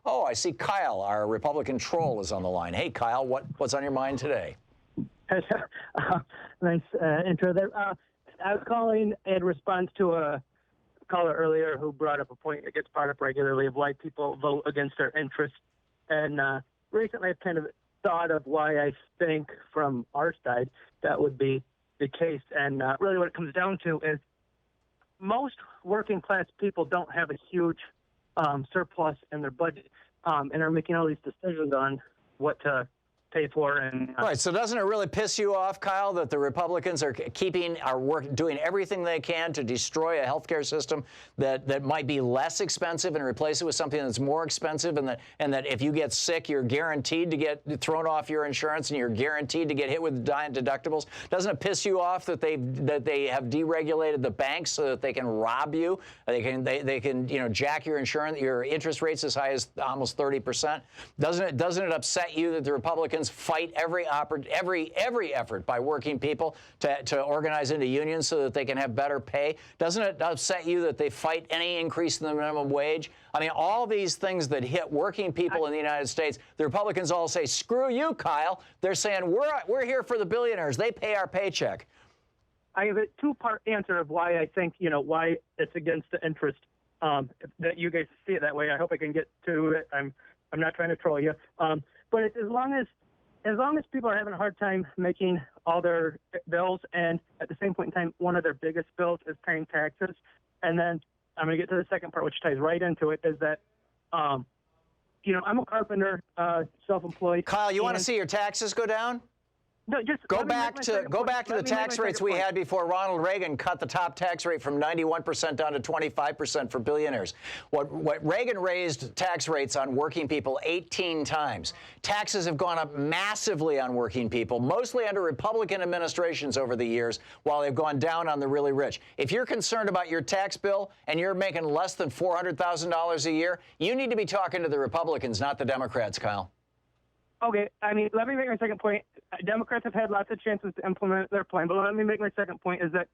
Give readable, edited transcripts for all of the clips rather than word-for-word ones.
Oh, I see Kyle, our Republican troll, is on the line. Hey, Kyle, what's on your mind today? Nice intro there. I was calling in response to a caller earlier who brought up a point that gets brought up regularly of why people vote against their interests. And recently I've kind of thought of why I think from our side that would be the case. And really what it comes down to is most working class people don't have a huge surplus in their budget and are making all these decisions on what to pay for. And right. So doesn't it really piss you off, Kyle, that the Republicans are doing everything they can to destroy a healthcare system that might be less expensive and replace it with something that's more expensive, and that if you get sick, you're guaranteed to get thrown off your insurance and you're guaranteed to get hit with deductibles? Doesn't it piss you off that they have deregulated the banks so that they can rob you? They can jack your interest rates as high as almost 30%. Doesn't it upset you that the Republicans fight every effort by working people to organize into unions so that they can have better pay? Doesn't it upset you that they fight any increase in the minimum wage? I mean, all these things that hit working people in the United States, the Republicans all say, screw you, Kyle. They're saying, we're here for the billionaires. They pay our paycheck. I have a two-part answer of why I think, why it's against the interest, that you guys see it that way. I hope I can get to it. I'm not trying to troll you. But it's as long as people are having a hard time making all their bills, and at the same point in time, one of their biggest bills is paying taxes. And then I'm going to get to the second part, which ties right into it, is that, I'm a carpenter, self-employed. Kyle, you want to see your taxes go down? No, just go back to the tax rates we had before Ronald Reagan cut the top tax rate from 91% down to 25% for billionaires. What Reagan raised tax rates on working people 18 times. Taxes have gone up massively on working people, mostly under Republican administrations over the years, while they've gone down on the really rich. If you're concerned about your tax bill and you're making less than $400,000 a year, you need to be talking to the Republicans, not the Democrats, Kyle. Okay, let me make my second point. Democrats have had lots of chances to implement their plan, but let me make my second point is that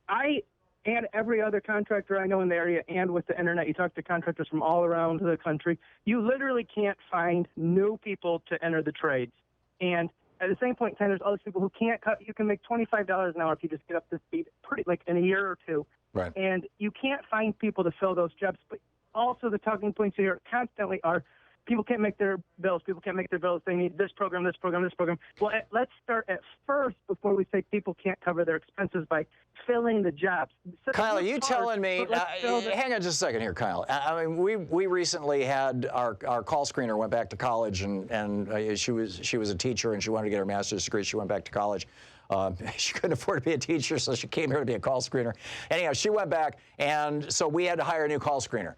I and every other contractor I know in the area, and with the internet, you talk to contractors from all around the country, you literally can't find new people to enter the trades. And at the same point in time, there's other people who can't cut. You can make $25 an hour if you just get up to speed in a year or two. Right. And you can't find people to fill those jobs. But also the talking points here constantly are, people can't make their bills. People can't make their bills. They need this program, this program, this program. Well, let's start at first before we say people can't cover their expenses by filling the jobs. So Kyle, are you telling me? Hang on just a second here, Kyle. I mean, we recently had our call screener went back to college, and she was a teacher, and she wanted to get her master's degree. She went back to college. She couldn't afford to be a teacher, so she came here to be a call screener. Anyhow, she went back, and so we had to hire a new call screener.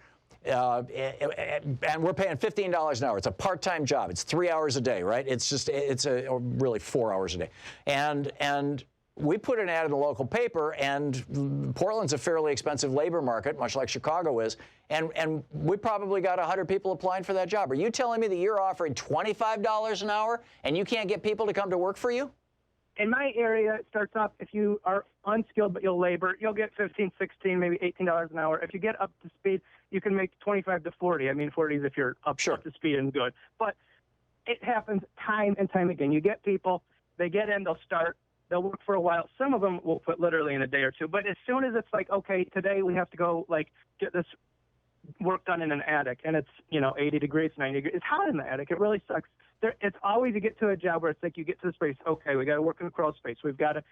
And we're paying $15 an hour. It's a part-time job. It's 3 hours a day, right? Really 4 hours a day. And we put an ad in the local paper, and Portland's a fairly expensive labor market, much like Chicago is, and we probably got 100 people applying for that job. Are you telling me that you're offering $25 an hour and you can't get people to come to work for you? In my area, it starts off, if you are unskilled but you'll labor, you'll get $15, $16, maybe $18 an hour. If you get up to speed, you can make 25 to 40. I mean, 40 is if you're up to speed and good. But it happens time and time again. You get people, they get in, they'll start, they'll work for a while. Some of them will put literally in a day or two. But as soon as it's like, okay, today we have to go, get this work done in an attic, and it's, 80 degrees, 90 degrees. It's hot in the attic. It really sucks. It's always you get to a job where it's like you get to the space, okay, we got to work in the crawl space. We've got to,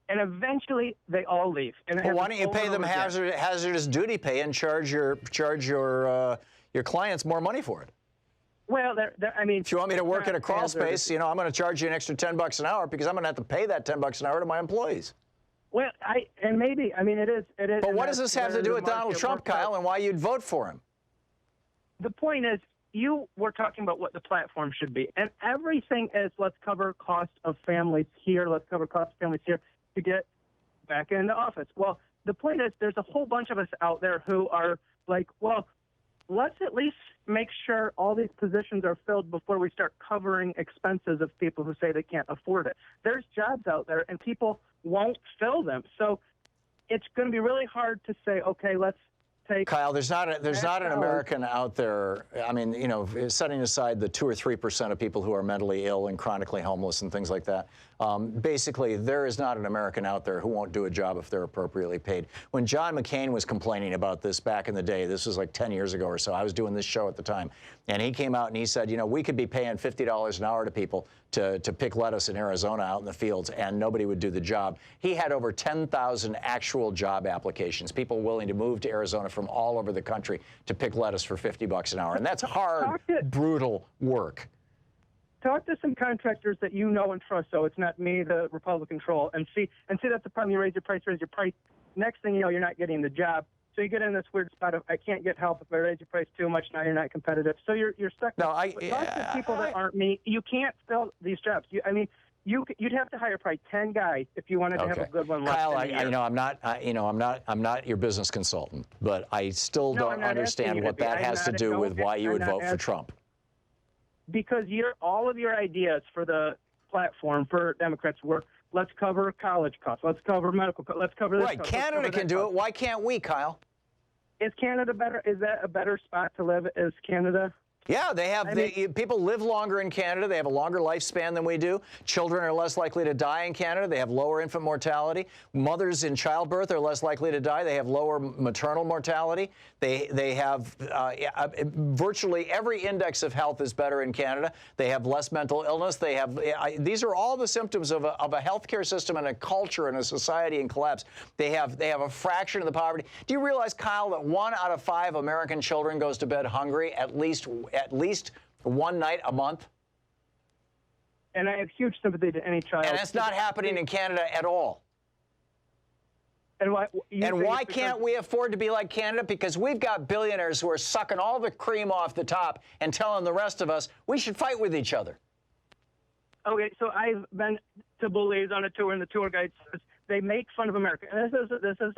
and eventually they all leave. And well, why don't you pay them hazardous duty pay and charge your clients more money for it? Well, if you want me to work in a crawl space, I'm going to charge you an extra $10 an hour because I'm going to have to pay that $10 an hour to my employees. Well, it is. But what does this have to do with Donald Trump, Kyle, and why you'd vote for him? The point is, you were talking about what the platform should be, and everything is let's cover cost of families here, let's cover cost of families here to get back into office. Well, the point is there's a whole bunch of us out there who are like, well, let's at least make sure all these positions are filled before we start covering expenses of people who say they can't afford it. There's jobs out there, and people won't fill them. So it's going to be really hard to say, okay, let's take. Kyle, there's not an American out there. I mean, you know, setting aside the 2 or 3% of people who are mentally ill and chronically homeless and things like that. Basically, there is not an American out there who won't do a job if they're appropriately paid. When John McCain was complaining about this back in the day, this was like 10 years ago or so, I was doing this show at the time, and he came out and he said, you know, we could be paying $50 an hour to people to pick lettuce in Arizona out in the fields, and nobody would do the job. He had over 10,000 actual job applications, people willing to move to Arizona from all over the country to pick lettuce for $50 an hour, and that's hard, brutal work. Talk to some contractors that you know and trust, so it's not me, the Republican troll, and see that's the problem. You raise your price. Next thing you know, you're not getting the job. So you get in this weird spot of, I can't get help if I raise your price too much. Now you're not competitive. So you're stuck. No, talk to people that aren't me. You can't fill these jobs. You'd have to hire probably 10 guys if you wanted to have a good one. Kyle, I'm not your business consultant, but I still don't understand what that has to do with why you would vote for Trump. Because all of your ideas for the platform for Democrats were, let's cover college costs, let's cover medical costs, let's cover this. Right, Canada can do it. Why can't we, Kyle? Is Canada better? Is that a better spot to live as Canada? Yeah, they have. People live longer in Canada. They have a longer lifespan than we do. Children are less likely to die in Canada. They have lower infant mortality. Mothers in childbirth are less likely to die. They have lower maternal mortality. They have virtually every index of health is better in Canada. They have less mental illness. They have. These are all the symptoms of a healthcare system and a culture and a society in collapse. They have a fraction of the poverty. Do you realize, Kyle, that 1 out of 5 American children goes to bed hungry at least one night a month? And I have huge sympathy to any child. And that's not happening in Canada at all. And why can't we afford to be like Canada? Because we've got billionaires who are sucking all the cream off the top and telling the rest of us we should fight with each other. Okay, so I've been to Belize on a tour, and the tour guide says they make fun of America. And this is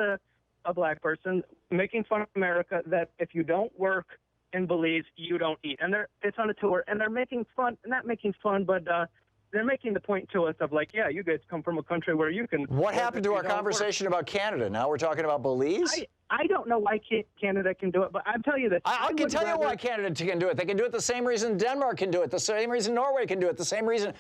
a black person making fun of America, that if you don't work in Belize, you don't eat. And it's on a tour, and they're making fun, not making fun, but they're making the point to us of like, yeah, you guys come from a country where you can. What happened to our conversation about Canada? Now we're talking about Belize? I don't know why Canada can do it, but I'll tell you this. I can tell you why Canada can do it. They can do it the same reason Denmark can do it, the same reason Norway can do it, the same reason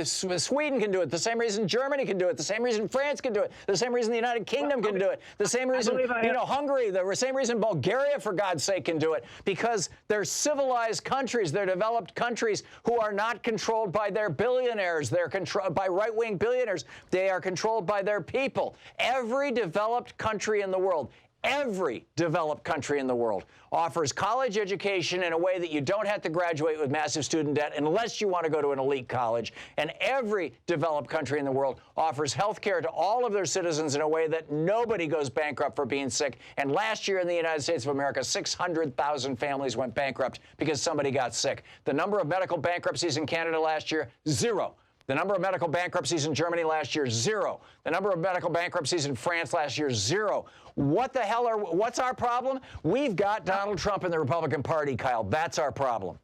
Sweden can do it, the same reason Germany can do it, the same reason France can do it, the same reason the United Kingdom can do it, the same reason Hungary, the same reason Bulgaria, for God's sake, can do it, because they're civilized countries, they're developed countries who are not controlled by their billionaires. They're controlled by right-wing billionaires. They are controlled by their people. Every developed country in the world, offers college education in a way that you don't have to graduate with massive student debt unless you want to go to an elite college. And every developed country in the world offers health care to all of their citizens in a way that nobody goes bankrupt for being sick. And last year in the United States of America, 600,000 families went bankrupt because somebody got sick. The number of medical bankruptcies in Canada last year, 0. The number of medical bankruptcies in Germany last year, 0. The number of medical bankruptcies in France last year, 0. What's our problem? We've got Donald Trump and the Republican Party, Kyle. That's our problem.